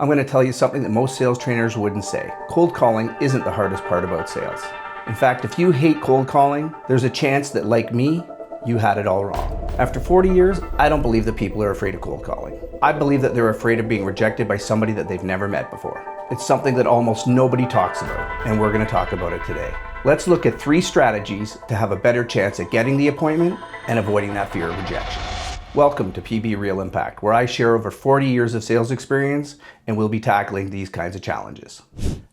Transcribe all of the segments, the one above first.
I'm going to tell you something that most sales trainers wouldn't say. Cold calling isn't the hardest part about sales. In fact, if you hate cold calling, there's a chance that, like me, you had it all wrong. After 40 years, I don't believe that people are afraid of cold calling. I believe that they're afraid of being rejected by somebody that they've never met before. It's something that almost nobody talks about, and we're going to talk about it today. Let's look at 3 strategies to have a better chance at getting the appointment and avoiding that fear of rejection. Welcome to PB Real Impact, where I share over 40 years of sales experience, and we'll be tackling these kinds of challenges.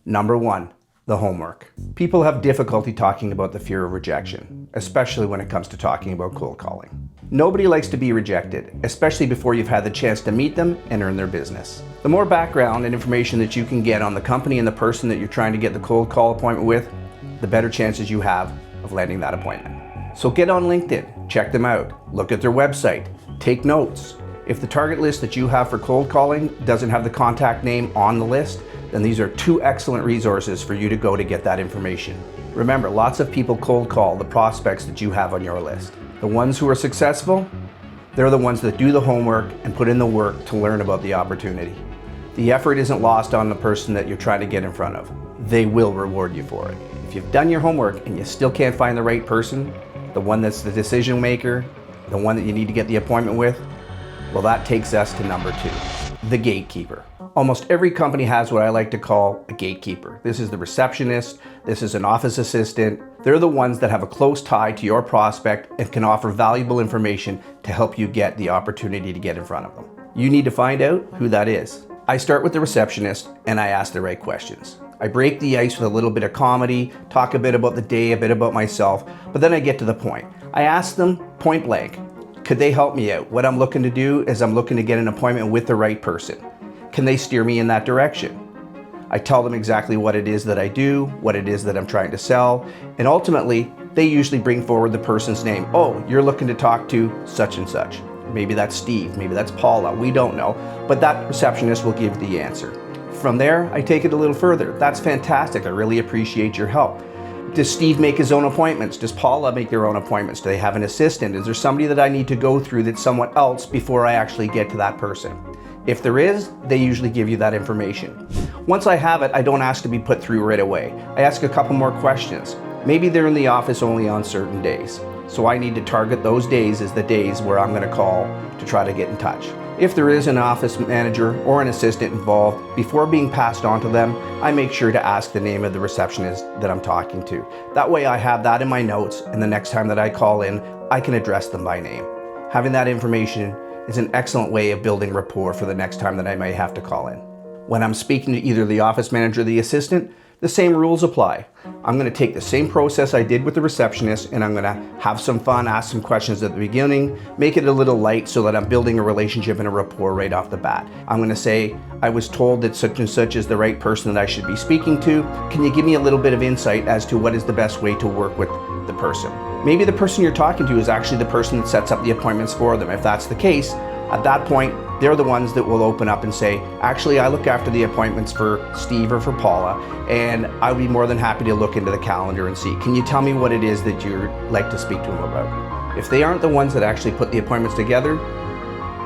Number 1, the homework. People have difficulty talking about the fear of rejection, especially when it comes to talking about cold calling. Nobody likes to be rejected, especially before you've had the chance to meet them and earn their business. The more background and information that you can get on the company and the person that you're trying to get the cold call appointment with, the better chances you have of landing that appointment. So get on LinkedIn, check them out, look at their website, take notes. If the target list that you have for cold calling doesn't have the contact name on the list, then these are 2 excellent resources for you to go to get that information. Remember, lots of people cold call the prospects that you have on your list. The ones who are successful, they're the ones that do the homework and put in the work to learn about the opportunity. The effort isn't lost on the person that you're trying to get in front of. They will reward you for it. If you've done your homework and you still can't find the right person, the one that's the decision maker, the one that you need to get the appointment with, well, that takes us to number 2, the gatekeeper. Almost every company has what I like to call a gatekeeper. This is the receptionist, this is an office assistant. They're the ones that have a close tie to your prospect and can offer valuable information to help you get the opportunity to get in front of them. You need to find out who that is. I start with the receptionist and I ask the right questions. I break the ice with a little bit of comedy, talk a bit about the day, a bit about myself, but then I get to the point. I ask them point blank, could they help me out? What I'm looking to do is I'm looking to get an appointment with the right person. Can they steer me in that direction? I tell them exactly what it is that I do, what it is that I'm trying to sell, and ultimately, they usually bring forward the person's name. Oh, you're looking to talk to such and such. Maybe that's Steve, maybe that's Paula, we don't know, but that receptionist will give the answer. From there, I take it a little further. That's fantastic, I really appreciate your help. Does Steve make his own appointments? Does Paula make their own appointments? Do they have an assistant? Is there somebody that I need to go through that's someone else before I actually get to that person? If there is, they usually give you that information. Once I have it, I don't ask to be put through right away. I ask a couple more questions. Maybe they're in the office only on certain days. So I need to target those days as the days where I'm going to call to try to get in touch. If there is an office manager or an assistant involved, before being passed on to them, I make sure to ask the name of the receptionist that I'm talking to. That way I have that in my notes, and the next time that I call in, I can address them by name. Having that information is an excellent way of building rapport for the next time that I may have to call in. When I'm speaking to either the office manager or the assistant, the same rules apply. I'm going to take the same process I did with the receptionist and I'm going to have some fun, ask some questions at the beginning, make it a little light so that I'm building a relationship and a rapport right off the bat. I'm going to say, I was told that such and such is the right person that I should be speaking to. Can you give me a little bit of insight as to what is the best way to work with the person? Maybe the person you're talking to is actually the person that sets up the appointments for them. If that's the case, at that point, they're the ones that will open up and say, actually, I look after the appointments for Steve or for Paula, and I'll be more than happy to look into the calendar and see. Can you tell me what it is that you'd like to speak to them about? If they aren't the ones that actually put the appointments together,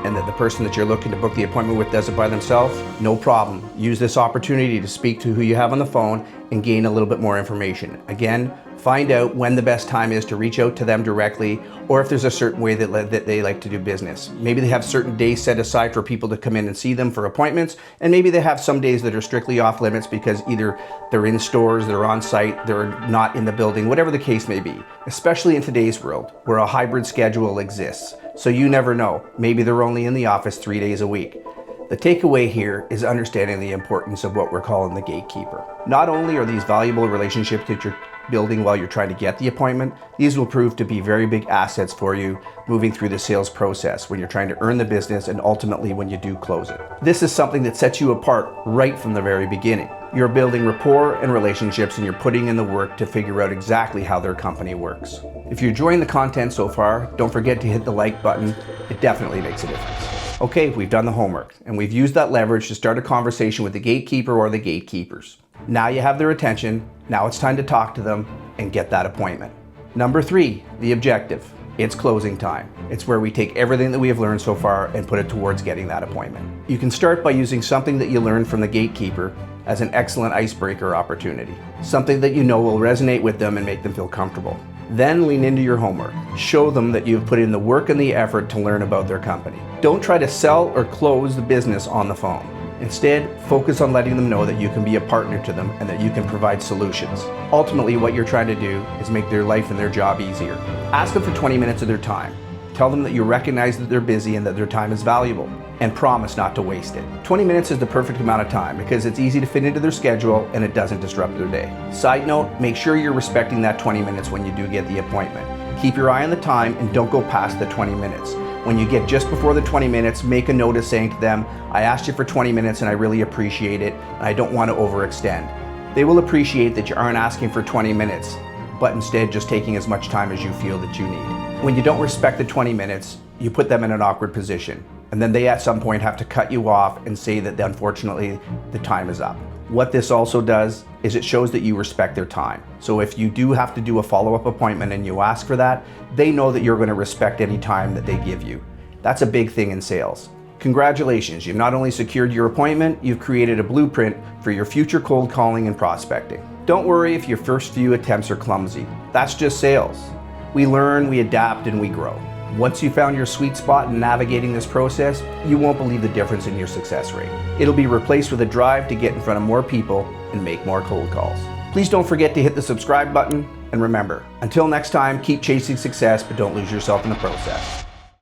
and that the person that you're looking to book the appointment with does it by themselves, no problem. Use this opportunity to speak to who you have on the phone and gain a little bit more information. Again, find out when the best time is to reach out to them directly, or if there's a certain way that they like to do business. Maybe they have certain days set aside for people to come in and see them for appointments, and maybe they have some days that are strictly off limits because either they're in stores, they're on site, they're not in the building, whatever the case may be, especially in today's world where a hybrid schedule exists. So you never know, maybe they're only in the office 3 days a week. The takeaway here is understanding the importance of what we're calling the gatekeeper. Not only are these valuable relationships that you're building while you're trying to get the appointment, these will prove to be very big assets for you moving through the sales process when you're trying to earn the business and ultimately when you do close it. This is something that sets you apart right from the very beginning. You're building rapport and relationships and you're putting in the work to figure out exactly how their company works. If you're enjoying the content so far, don't forget to hit the like button. It definitely makes a difference. Okay, we've done the homework and we've used that leverage to start a conversation with the gatekeeper or the gatekeepers. Now you have their attention, now it's time to talk to them and get that appointment. Number 3, the objective. It's closing time. It's where we take everything that we have learned so far and put it towards getting that appointment. You can start by using something that you learned from the gatekeeper as an excellent icebreaker opportunity. Something that you know will resonate with them and make them feel comfortable. Then lean into your homework. Show them that you've put in the work and the effort to learn about their company. Don't try to sell or close the business on the phone. Instead, focus on letting them know that you can be a partner to them and that you can provide solutions. Ultimately, what you're trying to do is make their life and their job easier. Ask them for 20 minutes of their time. Tell them that you recognize that they're busy and that their time is valuable, and promise not to waste it. 20 minutes is the perfect amount of time because it's easy to fit into their schedule and it doesn't disrupt their day. Side note, make sure you're respecting that 20 minutes when you do get the appointment. Keep your eye on the time and don't go past the 20 minutes. When you get just before the 20 minutes, make a note of saying to them, I asked you for 20 minutes and I really appreciate it, and I don't want to overextend. They will appreciate that you aren't asking for 20 minutes, but instead just taking as much time as you feel that you need. When you don't respect the 20 minutes, you put them in an awkward position, and then they at some point have to cut you off and say that unfortunately the time is up. What this also does is it shows that you respect their time. So if you do have to do a follow-up appointment and you ask for that, they know that you're going to respect any time that they give you. That's a big thing in sales. Congratulations, you've not only secured your appointment, you've created a blueprint for your future cold calling and prospecting. Don't worry if your first few attempts are clumsy. That's just sales. We learn, we adapt, and we grow. Once you found your sweet spot in navigating this process, you won't believe the difference in your success rate. It'll be replaced with a drive to get in front of more people and make more cold calls. Please don't forget to hit the subscribe button, and remember, until next time, keep chasing success, but don't lose yourself in the process.